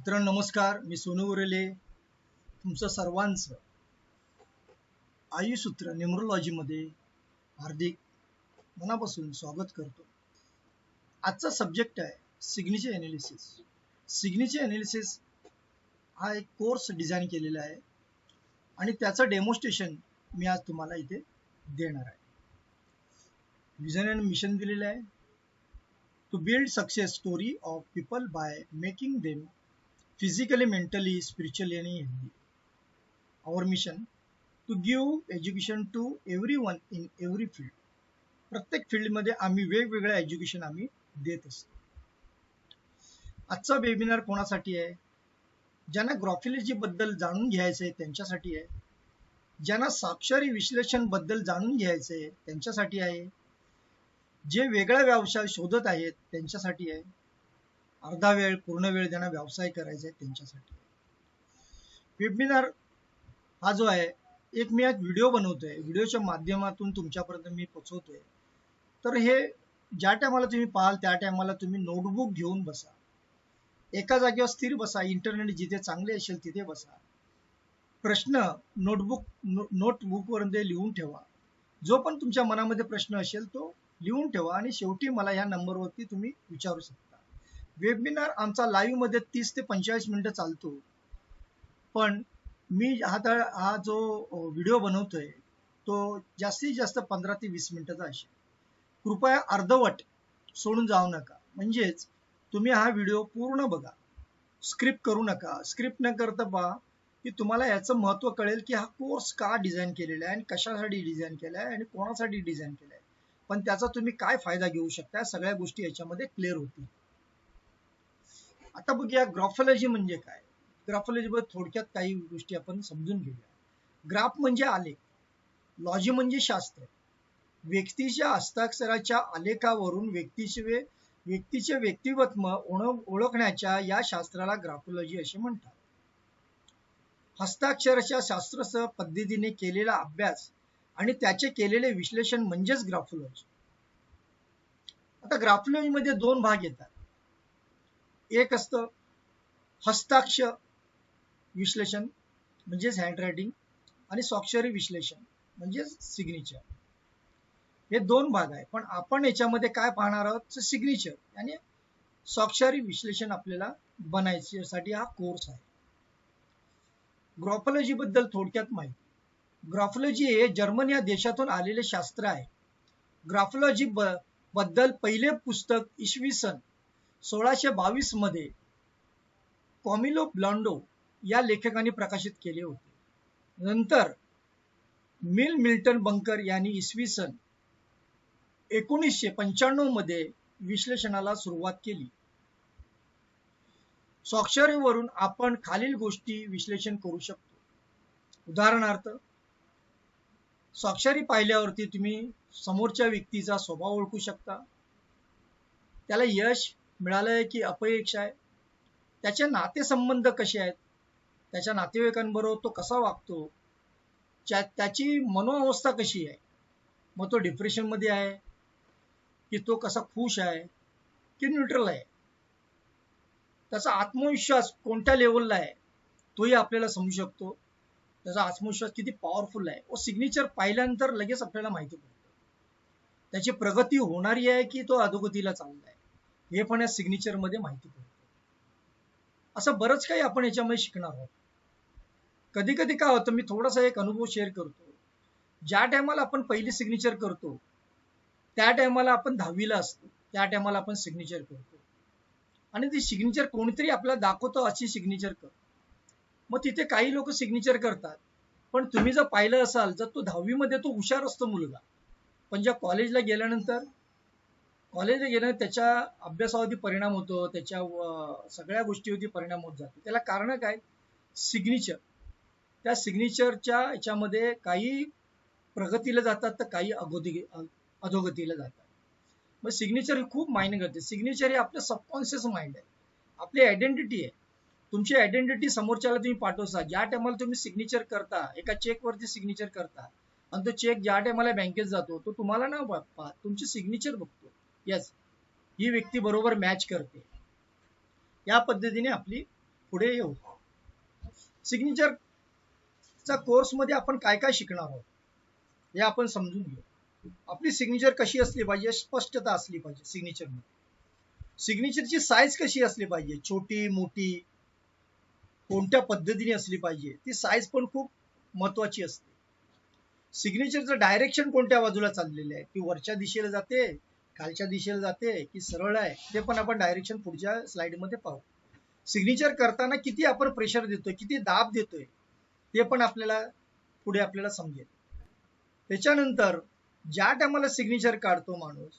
मित्रांनो नमस्कार. मी सोनू उरेले तुमचं सर्वांचं आयुसूत्र न्यूमरोलॉजीमध्ये हार्दिक मनापासून स्वागत करतो. आजचा सब्जेक्ट आहे सिग्नेचर एनालिसिस. सिग्नेचर एनालिसिस हा एक कोर्स डिझाईन केलेला आहे आणि त्याचं डेमॉन्स्ट्रेशन मी आज तुम्हाला इथे देणार आहे. विजन अँड मिशन दिलेलं आहे to build success story of people by making them physically, mentally, spiritually and healthy. Our mission to give education to everyone in every field. प्रत्येक फील्डमध्ये आम्ही वेगवेगळं एज्युकेशन आम्ही देत असतो. आजचा वेबिनार कोणासाठी आहे? ज्यांना ग्राफोलॉजी बद्दल जाणून घ्यायचं आहे त्यांच्यासाठी आहे. ज्यांना साक्षरी विश्लेषण बद्दल जाणून घ्यायचं आहे त्यांच्यासाठी आहे. जे वेगळा व्यवसाय शोधत आहेत त्यांच्यासाठी आहे. अर्धा वेळ पूर्ण वेळ ज्यांना व्यवसाय करायचा आहे त्यांच्यासाठी. वेबिनार हा जो आहे एक मी आज व्हिडिओ बनवतोय, व्हिडिओच्या माध्यमातून तुमच्यापर्यंत मी पोहोचवतोय. तर हे ज्या टायमाला तुम्ही पाहाल त्या टायमाला तुम्ही नोटबुक घेऊन बसा, एका जागेवर स्थिर बसा, इंटरनेट जिथे चांगले असेल तिथे बसा. प्रश्न नोटबुकवरती लिहून ठेवा. जो पण तुमच्या मनामध्ये प्रश्न असेल तो लिहून ठेवा आणि शेवटी मला या नंबरवरती तुम्ही विचारू शकता. वेबिनार आमचा लाईव्ह मध्ये 30 ते 45 मिनिटं चालतो, पण मी हा जो व्हिडिओ बनवतोय तो जास्तीत जास्त 15 ते 20 मिनिटाचा असेल. कृपया अर्धवट सोडून जाऊ नका. म्हणजेच तुम्ही हा व्हिडिओ पूर्ण बघा, स्क्रिप्ट करू नका. स्क्रिप्ट न करता पहा की तुम्हाला याचं महत्त्व कळेल की हा कोर्स का डिझाईन केलेला आहे आणि कशासाठी डिझाईन केला आहे आणि कोणासाठी डिझाईन केला आहे, पण त्याचा तुम्ही काय फायदा घेऊ शकता, सगळ्या गोष्टी याच्यामध्ये क्लिअर होतील. आता बघूया ग्राफोलॉजी म्हणजे काय. ग्राफोलॉजी बद्दल थोडक्यात काही गोष्टी आपण समजून घेऊया. ग्राफ म्हणजे आलेख, लॉजी म्हणजे शास्त्र. व्यक्तीच्या हस्ताक्षराच्या आलेखावरून व्यक्तीचे व्यक्तिमत्व ओळखण्याच्या या शास्त्राला ग्राफोलॉजी असे म्हणतात. हस्ताक्षराच्या शास्त्रसह पद्धतीने केलेला अभ्यास आणि त्याचे केलेले विश्लेषण म्हणजेच ग्राफोलॉजी. आता ग्राफोलॉजी मध्ये दोन भाग येतात. एक असतं हस्ताक्षर विश्लेषण म्हणजेच हँड रायटिंग आणि स्वाक्षरी विश्लेषण म्हणजेच सिग्नेचर. हे दोन भाग आहे, पण आपण याच्यामध्ये काय पाहणार आहोत? सिग्नेचर आणि स्वाक्षरी विश्लेषण आपल्याला बनायच्यासाठी हा कोर्स आहे. ग्राफोलॉजी बद्दल थोडक्यात माहिती. ग्राफोलॉजी हे जर्मनी या देशातून आलेले शास्त्र आहे. ग्राफोलॉजी बद्दल पहिले पुस्तक इसवी सन 1622 मध्ये कॅमिलो ब्लँडो या लेखकाने प्रकाशित केले होते. नंतर मिल्टन बंकर यांनी इसवी सन 1995 मध्ये विश्लेषणाला सुरुवात केली. स्वाक्षरीवरून आपण खालील गोष्टी विश्लेषण करू शकतो. उदाहरणार्थ, स्वाक्षरी पाहिल्यावरती तुम्ही समोरच्या व्यक्तीचा स्वभाव ओळखू शकता. त्याला यश मिळालंय की अपयश आहे, त्याचे नातेसंबंध कसे आहेत, त्याच्या नातेवाईकांबरोबर तो कसा वागतो, त्याची मनोअवस्था कशी आहे, मग तो डिप्रेशन मध्ये आहे की तो कसा खुश आहे की न्यूट्रल आहे, त्याचा आत्मविश्वास कोणत्या लेवलला आहे तोही आपल्याला समजू शकतो. त्याचा आत्मविश्वास किती पॉवरफुल आहे व सिग्नेचर पाहिल्यानंतर लगेच आपल्याला माहिती पडतं. त्याची प्रगती होणारी आहे की तो अधोगतीला चालला आहे हे पण या सिग्नेचर मध्ये माहिती पडतं. असं बरंच काही आपण याच्यामध्ये शिकणार आहोत. कधी कधी काय होतं, मी थोडासा एक अनुभव शेअर करतो. ज्या टायमाला आपण पहिली सिग्नेचर करतो त्या टायमाला आपण 10वीला असतो, त्या टायमाला आपण सिग्नेचर करतो आणि ती सिग्नेचर कोणीतरी आपल्याला दाखवतो अशी सिग्नेचर कर. मग तिथे काही लोक सिग्नेचर करतात, पण तुम्ही जर पाहिलं असाल जर तो 10वी मध्ये तो हुशार असतो मुलगा, पण ज्या कॉलेजला गेल्यानंतर त्याच्या अभ्यासावरती परिणाम होतो, त्याच्या सगळ्या गोष्टीवरती परिणाम होत जातो. त्याला कारण काय? सिग्नेचर. त्या सिग्नेचरच्या याच्यामध्ये काही प्रगतीला जातात तर काही अधोगतीला जातात. मग सिग्नेचर खूप मायने करते. सिग्नेचर हे आपलं सबकॉन्शियस माइंड आहे, आपली आयडेंटिटी आहे. तुमची आयडेंटिटी समोरच्याला तुम्ही पाठवता. ज्या टायमाला तुम्ही सिग्नेचर करता, एका चेकवरती सिग्नेचर करता आणि तो चेक ज्या टायमाला बँकेत जातो तो तुम्हाला ना पाहत तुमची सिग्नेचर बघतो. यस, ही व्यक्ती बरोबर मॅच करते. या पद्धतीने आपली पुढे येऊ. सिग्नेचरचा कोर्समध्ये आपण काय काय शिकणार आहोत हे आपण समजून घेऊ. आपली सिग्नेचर कशी असली पाहिजे, स्पष्टता असली पाहिजे सिग्नेचरमध्ये. सिग्नेचरची साईज कशी असली पाहिजे, छोटी मोठी कोणत्या पद्धतीने असली पाहिजे, ती साईज पण खूप महत्वाची असते. सिग्नेचरचं डायरेक्शन कोणत्या बाजूला चाललेलं आहे, की वरच्या दिशेला जाते, खालच्या दिशेला जाते, की सरळ आहे, ते पण आपण डायरेक्शन पुढच्या स्लाइडमध्ये पाहू. सिग्नेचर करताना किती आपण प्रेशर देतोय, किती दाब देतोय, ते पण पुढे आपल्याला समजेल. त्याच्यानंतर ज्या टायमाला सिग्नेचर काढतो माणूस,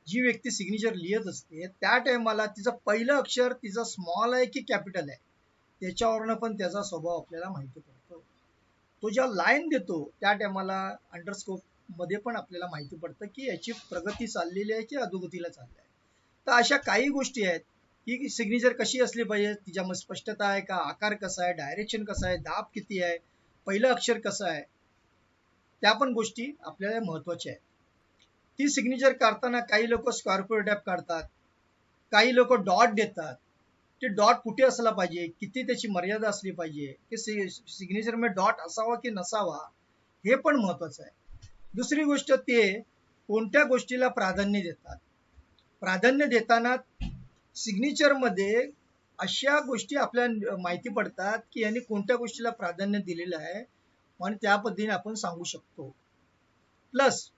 जी व्यक्ती सिग्नेचर लिहित असते, त्या टायमाला तिचं पहिलं अक्षर तिचं स्मॉल आहे की कॅपिटल आहे, त्याच्यावरनं पण त्याचा स्वभाव आपल्याला माहिती पडतो. तो ज्या लाईन देतो त्या टायमाला अंडरस्कोप मध्ये पण आपल्याला माहिती पडतं की याची प्रगती चाललेली आहे की अधोगतीला चालली आहे. तर अशा काही गोष्टी आहेत की सिग्नेचर कशी असली पाहिजे, तिच्यामध्ये स्पष्टता आहे का, आकार कसा आहे, डायरेक्शन कसं आहे, दाब किती आहे, पहिलं अक्षर कसं आहे, त्या पण गोष्टी आपल्याला महत्वाच्या आहेत. ती सिग्नेचर काढताना काही लोक स्कॉर्पिओ टॅप काढतात, काही लोक डॉट देतात. ते डॉट कुठे असला पाहिजे, किती त्याची मर्यादा असली पाहिजे, की सिग्नेचर मध्ये डॉट असावा की नसावा, हे पण महत्वाचं आहे. दुसरी गोष्ट, ते कोणत्या गोष्टीला प्राधान्य देतात. प्राधान्य देताना सिग्नेचर मध्ये अशा गोष्टी आपल्याला माहिती पडतात की यांनी कोणत्या गोष्टीला प्राधान्य दिलेलं आहे आणि त्या पद्धतीने आपण सांगू शकतो. प्लस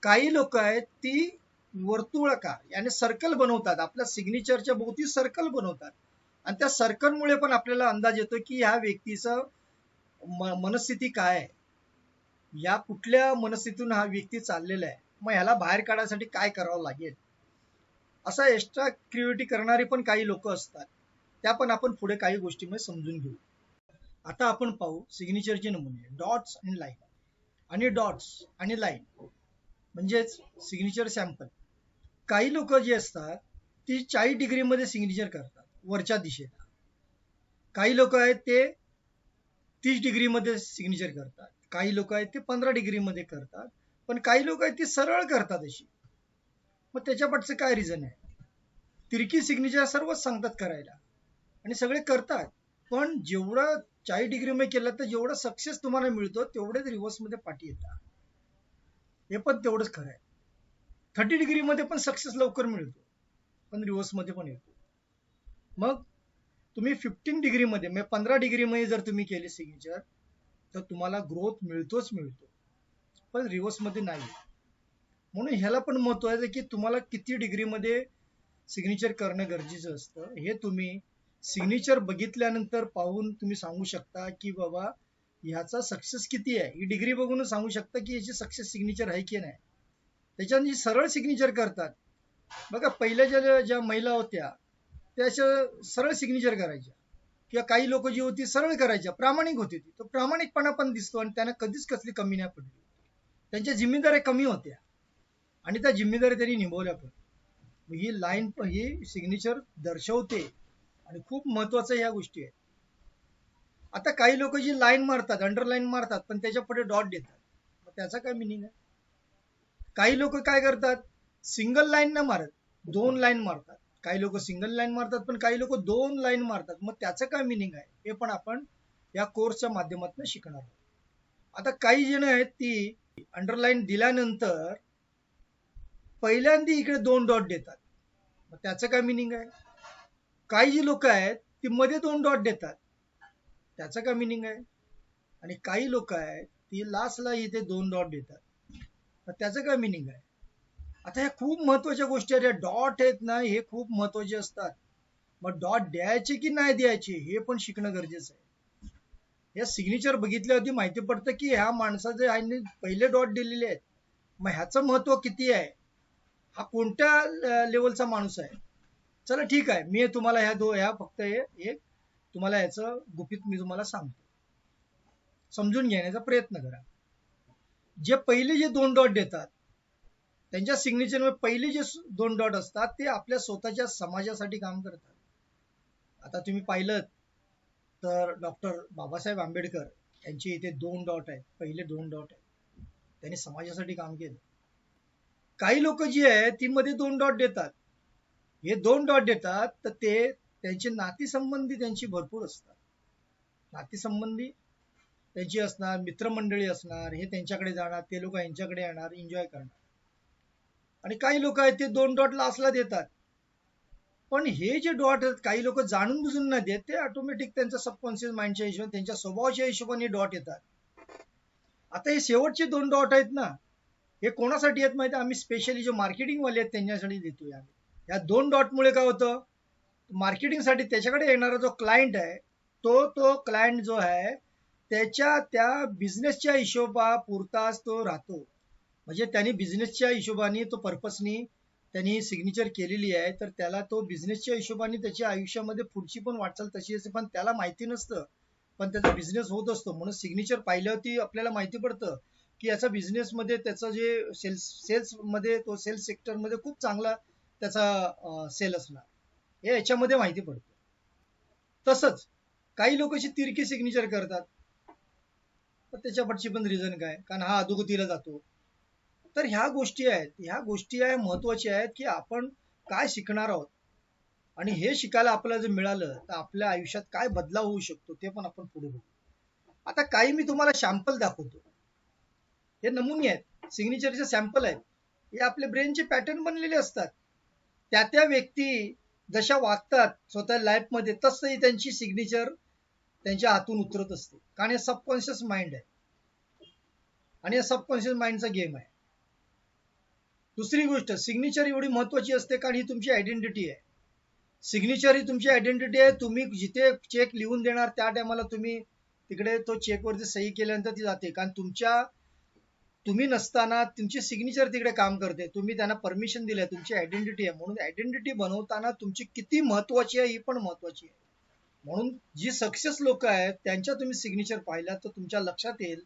काही लोक आहेत ती वर्तुळाकार याने सर्कल बनवतात, आपल्या सिग्नेचरच्या भोवती सर्कल बनवतात, आणि त्या सर्कलमुळे पण आपल्याला अंदाज येतो की ह्या व्यक्तीचं मनस्थिती काय आहे, या कुठल्या मनस्थितीतून हा व्यक्ती चाललेला आहे, मग ह्याला बाहेर काढण्यासाठी काय करावं लागेल. असा एक्स्ट्रा क्रिएटिव्हिटी करणारे पण काही लोक असतात, त्या पण आपण पुढे काही गोष्टीमध्ये समजून घेऊ. आता आपण पाहू सिग्नेचरचे नमुने, डॉट्स आणि लाईन. आणि डॉट्स आणि लाईन म्हणजेच सिग्नेचर सॅम्पल. काही लोक जे असतात ती 40 डिग्री मध्ये सिग्नेचर करतात वरच्या दिशेला, काही लोक आहेत ते 30 डिग्री मध्ये सिग्नेचर करतात, काही लोक आहेत ते 15 डिग्री मध्ये करतात, पण काही लोक आहेत ते सरळ करतात अशी. मग त्याच्या पाठचं काय रिझन आहे. तिरकी सिग्नेचर सर्वच सांगतात करायला आणि सगळे करतात, पण जेवढं 40 डिग्री मध्ये केलं तर जेवढा सक्सेस तुम्हाला मिळतो तेवढेच रिव्हर्स मध्ये पाठी येतात, हे पण तेवढंच खरं आहे. 30 डिग्री मध्ये पण सक्सेस लवकर मिळतो, पण रिव्हर्स मध्ये पण येतो. मग तुम्ही 15 डिग्री मध्ये म्हणजे 15 डिग्री मध्ये जर तुम्ही केले सिग्नेचर तर तुम्हाला ग्रोथ मिळतोच मिळतो, पण रिव्हर्स मध्ये नाही. म्हणून ह्याला पण महत्व आहे की तुम्हाला किती डिग्री मध्ये सिग्नेचर करणं गरजेचं असतं. हे तुम्ही सिग्नेचर बघितल्यानंतर पाहून तुम्ही सांगू शकता की बाबा ह्याचा सक्सेस किती आहे, ही डिग्री बघून सांगू शकता की याची सक्सेस सिग्नेचर आहे की नाही. त्याच्याने सरळ सिग्नेचर करतात बघा, पहिल्या ज्या महिला होत्या त्या सरळ सिग्नेचर करायच्या, किंवा काही लोक जी होती सरळ करायच्या, प्रामाणिक होती ती, तो प्रामाणिकपणा पण दिसतो आणि त्यांना कधीच कसली कमी नाही पडली. त्यांच्या जिम्मेदाऱ्या कमी होत्या आणि त्या जिम्मेदाऱ्या त्यांनी निभवल्या पण. ही लाईन ही सिग्नेचर दर्शवते आणि खूप महत्वाचं ह्या गोष्टी आहेत. आता काही लोक जी लाईन मारतात, अंडरलाईन मारतात, पण त्याच्या पुढे डॉट देतात, मग त्याचा काय मिनिंग आहे. काही लोक काय करतात, सिंगल लाईन न मारत 2 लाईन मारतात, काही लोक सिंगल लाईन मारतात पण काही लोक 2 लाईन मारतात, मग त्याचं काय मिनिंग आहे हे पण आपण या कोर्सच्या माध्यमातून शिकणार आहोत. आता काही जण आहेत ती अंडरलाईन दिल्यानंतर पहिल्यांदा इकडे 2 डॉट देतात, मग त्याचं काय मिनिंग आहे. काही जी लोक आहेत ती मध्ये 2 डॉट देतात, त्याचं काय मिनिंग आहे. आणि काही लोक आहेत ती लास्टला इथे 2 डॉट देतात, तर त्याचं काय मिनिंग आहे. आता ह्या खूप महत्वाच्या गोष्टी आहेत, डॉट आहेत ना, हे खूप महत्वाचे असतात. मग डॉट द्यायचे की नाही द्यायचे हे पण शिकणं गरजेचं आहे. या सिग्नेचर बघितल्यावरती माहिती पडतं की ह्या माणसाचे ह्यांनी पहिले डॉट दिलेले आहेत, मग ह्याचं महत्व किती आहे, हा कोणत्या लेवलचा माणूस आहे. चला ठीक आहे, मी तुम्हाला ह्या फक्त एक तुम्हाला याचं गुपित मी तुम्हाला सांगतो, समजून घेण्याचा प्रयत्न करा. जे पहिले जे 2 डॉट देतात त्यांच्या सिग्नेचर मध्ये पहिले जे 2 डॉट असतात ते आपल्या स्वतःच्या समाजासाठी काम करतात. आता तुम्ही पाहिलं तर डॉक्टर बाबासाहेब आंबेडकर यांचे इथे 2 डॉट आहेत, पहिले 2 डॉट आहेत, त्यांनी समाजासाठी काम केलं. काही लोक जी आहेत ती मध्ये 2 डॉट देतात, हे 2 डॉट देतात तर ते त्यांचे नातेसंबंधी त्यांची भरपूर असतात. नातेसंबंधी त्यांची असणार, मित्रमंडळी असणार, हे त्यांच्याकडे जाणार, ते लोक यांच्याकडे येणार, एन्जॉय करणार. आणि काही लोक आहेत ते 2 डॉट लास्टला देतात. पण हे जे डॉट आहेत काही लोक जाणून बुजून नाही देत, ते ऑटोमॅटिक त्यांच्या सबकॉन्शियस माइंडच्या हिशोबाने, त्यांच्या स्वभावाच्या हिशोबाने डॉट येतात. आता हे शेवटचे 2 डॉट आहेत ना, हे कोणासाठी आहेत माहिती? आम्ही स्पेशली जे मार्केटिंग वाले आहेत त्यांच्यासाठी देतोय आम्ही. या 2 डॉटमुळे काय होतं, मार्केटिंगसाठी त्याच्याकडे येणारा जो क्लायंट आहे, तो क्लायंट जो आहे त्याच्या त्या बिझनेसच्या हिशोबापुरताच तो राहतो. म्हणजे त्यांनी बिझनेसच्या हिशोबाने तो पर्पसनी त्यांनी सिग्नेचर केलेली आहे, तर त्याला तो बिझनेसच्या हिशोबाने त्याच्या आयुष्यामध्ये पुढची पण वाटचाल तशी असते, पण त्याला माहिती नसतं, पण त्याचा बिझनेस होत असतो. म्हणून सिग्नेचर पाहिल्यावरती आपल्याला माहिती पडतं की याचा बिझनेसमध्ये त्याचं जे सेल्समध्ये तो सेल्स सेक्टरमध्ये खूप चांगला त्याचा सेल असणार, हे याच्यामध्ये माहिती पडतं. तसंच काही लोक अशी तिरकी सिग्नेचर करतात, तर त्याच्यापाठची पण रिझन काय, कारण हा अधोगतीला जातो. तर ह्या गोष्टी आहेत, ह्या गोष्टी आहे महत्वाच्या आहेत की आपण काय शिकणार आहोत, आणि हे शिकायला आपल्याला जर मिळालं तर आपल्या आयुष्यात काय बदलाव होऊ शकतो ते पण आपण पुढे बघू. आता काही मी तुम्हाला सॅम्पल दाखवतो. हे नमुने आहेत, सिग्नेचरचे सॅम्पल आहेत. हे आपले ब्रेनचे पॅटर्न बनलेले असतात. त्या व्यक्ती जशा वागतात स्वतः लाईफमध्ये, तसंही त्यांची सिग्नेचर त्यांच्या हातून उतरत असते, कारण हे सबकॉन्शियस माइंड आहे आणि या सबकॉन्शियस माइंडचा गेम आहे. दुसरी गोष्ट, सिग्नेचर एवढी महत्वाची असते कारण ही तुमची आयडेंटिटी आहे. सिग्नेचर ही तुमची आयडेंटिटी आहे. तुम्ही जिथे चेक लिहून देणार त्या टायमाला तुम्ही तिकडे तो चेकवरती सही केल्यानंतर ती जाते, कारण तुम्ही नसताना तुमची सिग्नेचर तिकडे काम करते. तुम्ही त्यांना परमिशन दिलंय, तुमची आयडेंटिटी आहे. म्हणून आयडेंटिटी बनवताना तुमची किती महत्वाची आहे ही पण महत्वाची आहे. म्हणून जी सक्सेस लोक आहेत त्यांच्या तुम्ही सिग्नेचर पाहिला तर तुमच्या लक्षात येईल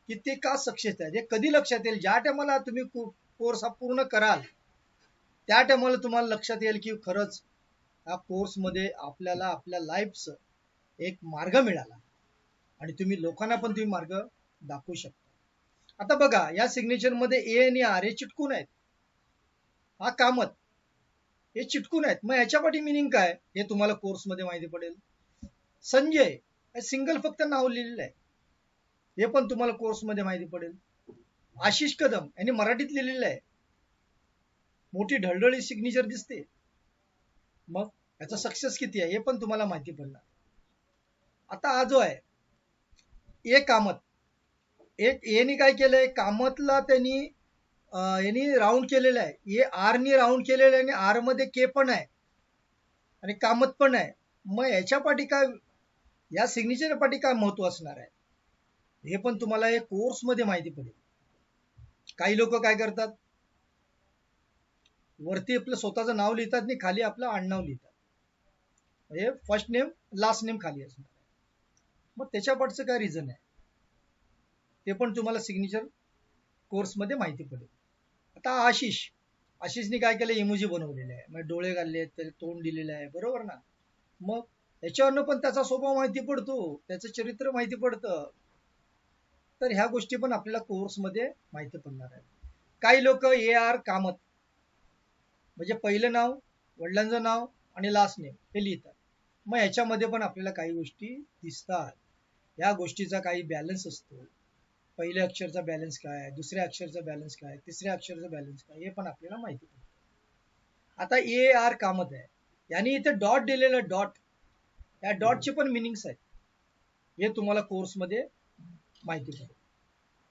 की ते का सक्सेस आहेत. हे कधी लक्षात येईल, ज्या टायमाला तुम्ही कोर्स हा पूर्ण कराल त्या टायमाला तुम्हाला लक्षात येईल की खरंच या कोर्समध्ये आपल्याला आपल्या लाईफचं एक मार्ग मिळाला आणि तुम्ही लोकांना पण तुम्ही मार्ग दाखवू शकता. आता बघा, या सिग्नेचर मध्ये ए आणि आर हे चिटकून आहेत. हा कामत हे चिटकून आहेत. मग याच्या पाठी मिनिंग काय हे तुम्हाला कोर्समध्ये माहिती पडेल. संजय हे सिंगल फक्त नाव लिहिलेलं आहे, हे पण तुम्हाला कोर्समध्ये माहिती पडेल. आशिष कदम यांनी मराठीत लिहिलेलं आहे, मोठी ढळढळी सिग्नेचर दिसते. मग याचा सक्सेस किती आहे हे पण तुम्हाला माहिती पडणार. आता हा जो आहे ए कामत, एक एनी काय केलंय, कामतला त्यांनी यांनी राऊंड केलेलं आहे, हे आर नी राऊंड केलेलं आहे आणि आर मध्ये के पण आहे आणि कामत पण आहे. मग याच्या पाठी काय, या सिग्नेचर पाठी काय महत्व असणार आहे हे पण तुम्हाला या कोर्स मध्ये माहिती पडेल. काही लोक काय करतात, वरती आपलं स्वतःचं नाव लिहितात आणि खाली आपलं आडनाव लिहितात, म्हणजे फर्स्ट नेम लास्ट नेम खाली असणार. मग त्याच्या पाठचं काय रिझन आहे ते पण तुम्हाला सिग्नेचर कोर्समध्ये माहिती पडेल. आता आशिषने काय केलं, इमोजी बनवलेले आहे, म्हणजे डोळे घालले, त्याला तोंड दिलेलं आहे, बरोबर ना. मग याच्यावरनं पण त्याचा स्वभाव माहिती पडतो, त्याचं चरित्र माहिती पडतं. तर ह्या गोष्टी पण आपल्याला कोर्समध्ये माहिती पडणार आहे. काही लोक ए आर कामत म्हणजे पहिलं नाव, वडिलांचं नाव आणि लास्ट नेम हे लिहितात. मग ह्याच्यामध्ये पण आपल्याला काही गोष्टी दिसतात. या गोष्टीचा काही बॅलन्स असतो. पहिल्या अक्षरचा बॅलन्स काय, दुसऱ्या अक्षरचा बॅलन्स काय, तिसऱ्या अक्षरचा बॅलन्स काय, हे पण आपल्याला माहिती पडतं. आता ए आर कामत आहे, यांनी इथे डॉट दिलेलं, डॉट, या डॉटचे पण मिनिंग्स आहेत, हे तुम्हाला कोर्समध्ये माहिती पडेल.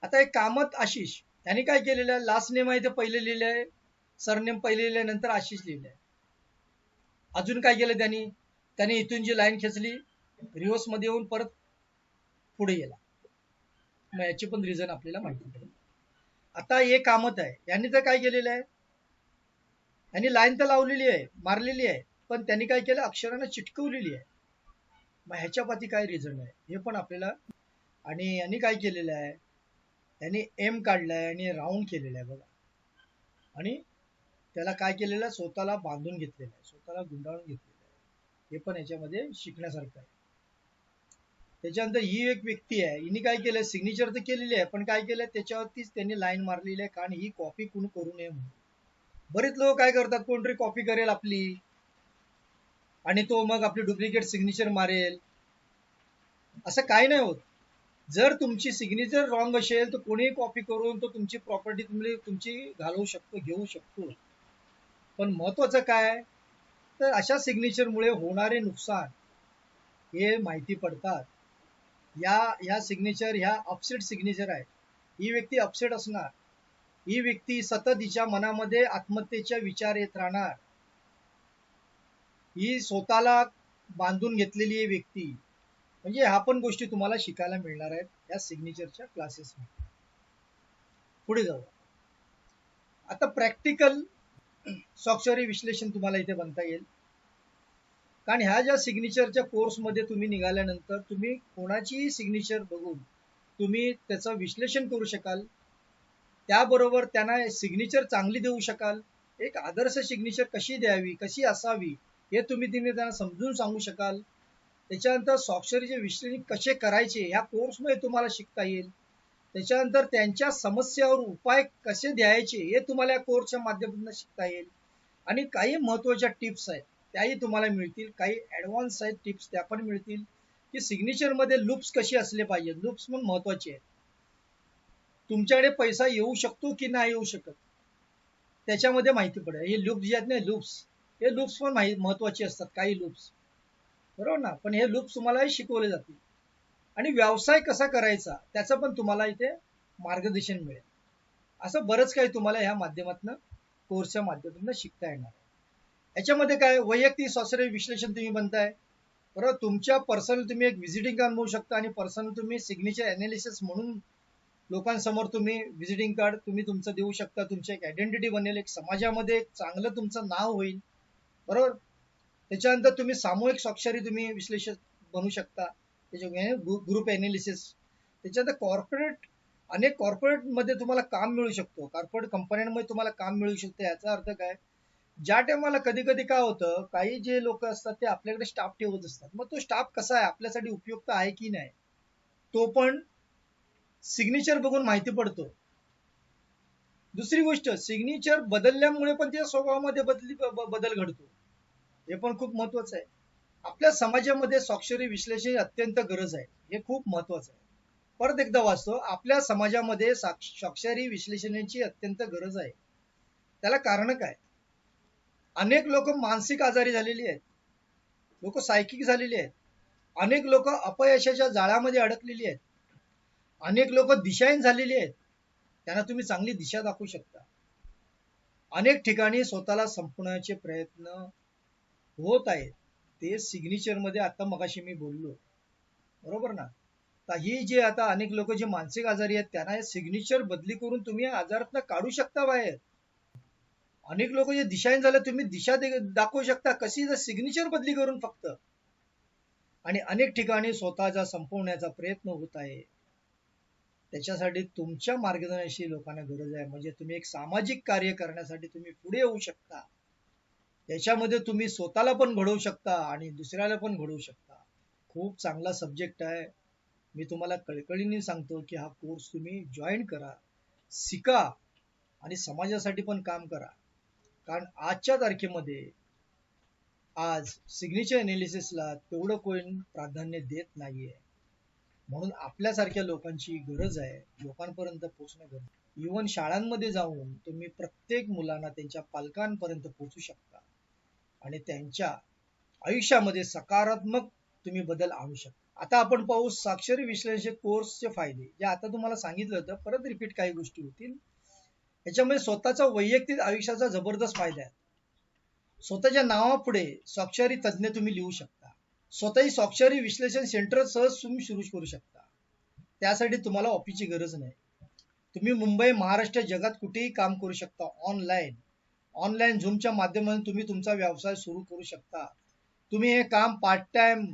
आता एक कामत आशिष यांनी काय केलेलं आहे, लास्ट नेम आहे ते पहिले लिहिलं आहे, सरनेम पहिले लिहिले, नंतर आशिष लिहिलंय. अजून काय केलं त्यांनी इथून जी लाईन खेचली रिव्हर्स मध्ये येऊन परत पुढे गेला. मग याची पण रिझन आपल्याला माहिती पडेल. आता हे कामत आहे, यांनी तर काय केलेलं आहे, यांनी लाईन तर लावलेली आहे, मारलेली आहे, पण त्यांनी काय केलं, अक्षरांना चिटकवलेली आहे. मग ह्याच्या पाठी काय रिझन आहे हे पण आपल्याला. आणि यांनी काय केलेलं आहे, त्यांनी एम काढलाय आणि राऊंड केलेलं आहे बघा, आणि त्याला काय केलेलं, स्वतःला बांधून घेतलेलं आहे, स्वतःला गुंडाळून घेतलेलं आहे. हे पण याच्यामध्ये शिकण्यासारखं आहे. त्याच्यानंतर ही एक व्यक्ती आहे, हिने काय केलं, सिग्नेचर तर केलेली आहे, पण काय केलं त्याच्यावरतीच त्यांनी लाईन मारलेली आहे, कारण ही कॉपी कोण करू नये म्हणून. बरेच लोक काय करतात, कोणतरी कॉपी करेल आपली, आणि तो मग आपली डुप्लिकेट सिग्नेचर मारेल, असं काही नाही होत. जर तुमची सिग्नेचर रॉंग असेल तर कोणीही कॉपी करून तो तुमची प्रॉपर्टी तुमची घालवू शकतो, घेऊ शकतो. पण महत्वाचं काय, तर अशा सिग्नेचरमुळे होणारे नुकसान हे माहिती पडतात. या सिग्नेचर ह्या अपसेट सिग्नेचर आहे. ही व्यक्ती अपसेट असणार, ही व्यक्ती सतत हिच्या मनामध्ये आत्महत्येचा विचार येत राहणार, ही स्वतःला बांधून घेतलेली आहे व्यक्ती. म्हणजे ह्या पण गोष्टी तुम्हाला शिकायला मिळणार आहेत या सिग्नेचरच्या क्लासेसमध्ये. पुढे जाऊ. आता प्रॅक्टिकल स्वाक्षरी विश्लेषण तुम्हाला इथे बनता येईल. कारण ह्या ज्या सिग्नेचरच्या कोर्समध्ये तुम्ही निघाल्यानंतर तुम्ही कोणाचीही सिग्नेचर बघून तुम्ही त्याचं विश्लेषण करू शकाल, त्याबरोबर त्यांना सिग्नेचर चांगली देऊ शकाल. एक आदर्श सिग्नेचर कशी द्यावी, कशी असावी, हे तुम्ही त्यांना समजून सांगू शकाल. त्याच्यानंतर स्वाक्षरीचे विश्लेषण कसे करायचे ह्या कोर्समध्ये तुम्हाला शिकता येईल. त्याच्यानंतर त्यांच्या समस्यावर उपाय कसे द्यायचे हे तुम्हाला या कोर्सच्या माध्यमातून शिकता येईल. आणि काही महत्वाच्या टिप्स आहेत त्याही तुम्हाला मिळतील, काही ऍडव्हान्स आहेत टिप्स त्या पण मिळतील, की सिग्नेचर मध्ये लूप्स कशी असले पाहिजे. लूप्स पण महत्वाचे आहेत. तुमच्याकडे पैसा येऊ शकतो की नाही येऊ शकत त्याच्यामध्ये माहिती पडेल. हे लूप्स जे आहेत ना, हे लूप्स पण महत्वाचे असतात. काही लूप्स, बरोबर ना, पण हे लूप्स तुम्हालाही शिकवले जातील. आणि व्यवसाय कसा करायचा त्याचं पण तुम्हाला इथे मार्गदर्शन मिळेल. असं बरंच काही तुम्हाला ह्या माध्यमातून, कोर्सच्या माध्यमातून शिकता येणार. याच्यामध्ये काय, वैयक्तिक स्वाक्षरी विश्लेषण तुम्ही बनताय, बरोबर. तुमच्या पर्सनल तुम्ही एक व्हिजिटिंग कार्ड बनवू शकता आणि पर्सनल तुम्ही सिग्नेचर अनालिसिस म्हणून लोकांसमोर तुम्ही व्हिजिटिंग कार्ड तुम्ही तुमचं देऊ शकता. तुमची एक आयडेंटिटी बनेल, एक समाजामध्ये एक चांगलं तुमचं नाव होईल, बरोबर. त्याच्यानंतर तुम्ही सामूहिक स्वाक्षरी तुम्ही विश्लेषक बनू शकता, त्याच्या ग्रुप एनालिसिस. त्याच्यानंतर कॉर्पोरेट, अनेक कॉर्पोरेट मध्ये तुम्हाला काम मिळू शकतो, कॉर्पोरेट कंपन्यांमध्ये तुम्हाला काम मिळू शकतं. याचा अर्थ काय, ज्या टायमाला कधी कधी काय होतं, काही जे लोक असतात ते आपल्याकडे स्टाफ ठेवत असतात, मग तो स्टाफ कसा आहे, आपल्यासाठी उपयुक्त आहे की नाही, तो पण सिग्नेचर बघून माहिती पडतो. दुसरी गोष्ट, सिग्नेचर बदलल्यामुळे पण त्या स्वभावामध्ये बदल घडतो, हे पण खूप महत्वाचं आहे. आपल्या समाजामध्ये स्वाक्षरी विश्लेषण अत्यंत गरज आहे, हे खूप महत्वाचं आहे. परत एकदा वाचतो, आपल्या समाजामध्ये स्वाक्षरी विश्लेषणाची अत्यंत गरज आहे. त्याला कारण काय, अनेक लोक मानसिक आजारी झालेली आहेत, लोक सायकिक झालेली आहेत, अनेक लोक अपयशाच्या जाळ्यामध्ये अडकलेली आहेत, अनेक लोक दिशाहीन झालेली आहेत. त्यांना तुम्ही चांगली दिशा दाखवू शकता. अनेक ठिकाणी स्वतःला संपवण्याचे प्रयत्न होत आहेत, ते सिग्नेचर मध्ये आता मगाशी मी बोललो, बरोबर ना. तर ही जे आता अनेक लोक जे मानसिक आजारी आहेत त्यांना सिग्नेचर बदली करून तुम्ही आजारातून काढू शकता बाहेर. अनेक लोक जे दिशाहीन झाले, तुम्ही दिशा दाखवू शकता कशी, जर सिग्नेचर बदली करून फक्त. आणि अनेक ठिकाणी स्वतःचा संपवण्याचा प्रयत्न होत आहे, त्याच्यासाठी तुमच्या मार्गदर्शनाची लोकांना गरज आहे. म्हणजे तुम्ही एक सामाजिक कार्य करण्यासाठी तुम्ही पुढे येऊ शकता, याच्यामध्ये तुम्ही स्वतःला पण घडवू शकता आणि दुसऱ्याला पण घडवू शकता. खूप चांगला सब्जेक्ट आहे. मी तुम्हाला कळकळीने सांगतो की हा कोर्स तुम्ही जॉईन करा, शिका आणि समाजासाठी पण काम करा. कारण आजच्या तारखेमध्ये आज सिग्नेचर अनालिसिसला तेवढं कोण प्राधान्य देत नाहीये. म्हणून आपल्यासारख्या लोकांची गरज आहे, लोकांपर्यंत पोहोचणं गरज. इव्हन शाळांमध्ये जाऊन तुम्ही प्रत्येक मुलांना त्यांच्या पालकांपर्यंत पोहोचू शकता आणि त्यांच्या आयुष्यामध्ये सकारात्मक तुम्ही बदल आणू शकता. आता आपण पाहू स्वाक्षरी विश्लेषण कोर्सचे फायदे, जे आता तुम्हाला सांगितलं होतं, परत रिपीट काही गोष्टी होतील. याच्यामध्ये स्वतःचा वैयक्तिक आयुष्याचा जबरदस्त फायदा आहे. स्वतःच्या नावापुढे स्वाक्षरी तज्ञ तुम्ही लिहू शकता. स्वतःही स्वाक्षरी विश्लेषण सेंटर सहज तुम्ही सुरू करू शकता. त्यासाठी तुम्हाला ऑफिसची गरज नाही. तुम्ही मुंबई, महाराष्ट्र, जगात कुठेही काम करू शकता. ऑनलाईन झूमच्या माध्यमातून तुम्ही तुमचा व्यवसाय सुरू करू शकता. तुम्ही हे काम पार्ट टाइम,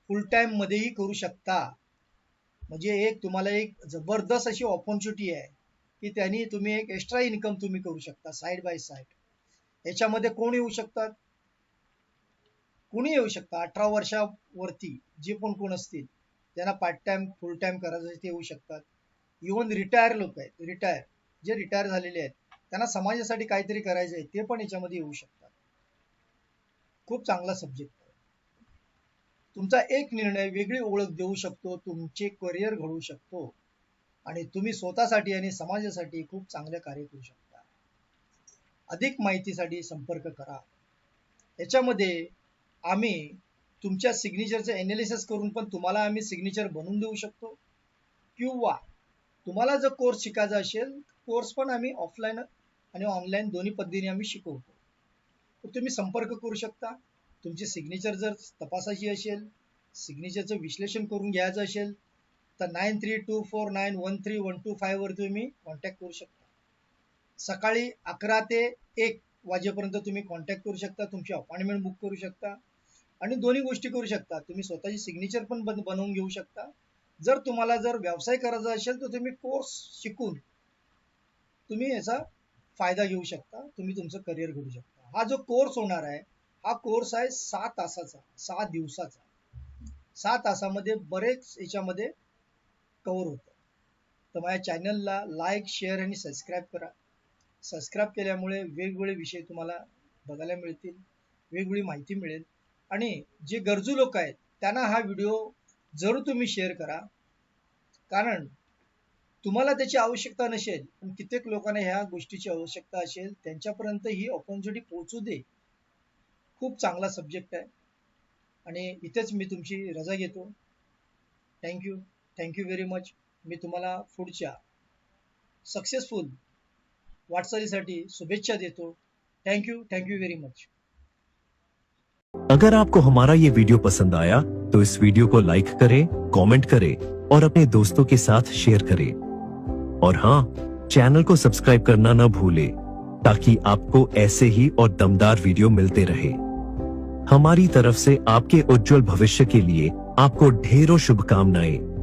फुल टाइम मध्येही करू शकता. म्हणजे एक तुम्हाला एक जबरदस्त अशी ऑपॉर्च्युनिटी आहे की त्यांनी तुम्ही एक एक्स्ट्रा इन्कम तुम्ही करू शकता साइड बाय साइड. याच्यामध्ये कोण येऊ शकतात, कोणी येऊ शकता. 18 वर्षावरती जे पण कोण असतील त्यांना पार्ट टाइम, फुल टाइम करायचं ते येऊ शकतात. इव्हन रिटायर लोक आहेत, जे रिटायर झालेले आहेत, त्यांना समाजासाठी काहीतरी करायचं आहे, ते पण याच्यामध्ये येऊ शकतात. खूप चांगला सब्जेक्ट आहे. तुमचा एक निर्णय वेगळी ओळख देऊ शकतो, तुमचे करिअर घडवू शकतो आणि तुम्ही स्वतःसाठी आणि समाजासाठी खूप चांगले कार्य करू शकता. अधिक माहितीसाठी संपर्क करा. याच्यामध्ये आम्ही तुमच्या सिग्नेचरचं एनालिसिस करून पण तुम्हाला आम्ही सिग्नेचर बनवून देऊ शकतो, किंवा तुम्हाला जर कोर्स शिकायचा असेल कोर्स पण आम्ही ऑफलाईन आणि ऑनलाईन दोन्ही पद्धतीने आम्ही शिकवतो. तर तुम्ही संपर्क करू शकता. तुमची सिग्नेचर जर तपासायची असेल, सिग्नेचरचं विश्लेषण करून घ्यायचं असेल तर 9324913125 वर तुम्ही कॉन्टॅक्ट करू शकता. सकाळी 11 ते 1 वाजेपर्यंत तुम्ही कॉन्टॅक्ट करू शकता, तुमची अपॉइंटमेंट बुक करू शकता आणि दोन्ही गोष्टी करू शकता. तुम्ही स्वतःची सिग्नेचर पण बनवून घेऊ शकता. जर तुम्हाला व्यवसाय करायचा असेल तर तुम्ही कोर्स शिकून तुम्ही याचा फायदा घेऊ शकता, तुम्ही तुमचं करिअर घडू शकता. हा जो कोर्स होणार आहे हा कोर्स आहे 6 तासाचा, 6 दिवसाचा. 6 तासामध्ये बरेच याच्यामध्ये कव्हर होतं. तर माझ्या चॅनलला लाईक, शेअर आणि सबस्क्राईब करा. सबस्क्राईब केल्यामुळे वेगवेगळे विषय तुम्हाला बघायला मिळतील, वेगवेगळी माहिती मिळेल आणि जे गरजू लोक आहेत त्यांना हा व्हिडिओ जरूर तुम्ही शेअर करा. कारण तुम्हाला त्याची आवश्यकता नसेल पण कित्येक लोकांना ह्या गोष्टीची आवश्यकता असेल, त्यांच्यापर्यंत ही ऑपॉर्च्युनिटी पोहोचू दे. खूप चांगला सब्जेक्ट आहे आणि इथेच मी तुमची रजा घेतो. Thank you very much. मी तुम्हाला पुढच्या सक्सेसफुल वाटचालीसाठी शुभेच्छा देतो. Thank you very much. अगर आपको हमारा ये वीडियो पसंद आया तो इस वीडियो को लाइक करें, कमेंट करें और अपने दोस्तों के साथ शेयर करें. और हाँ, चैनल को सब्सक्राइब करना न भूलें ताकि आपको ऐसे ही और दमदार वीडियो मिलते रहे. हमारी तरफ से आपके उज्जवल भविष्य के लिए आपको ढेरों शुभकामनाएं.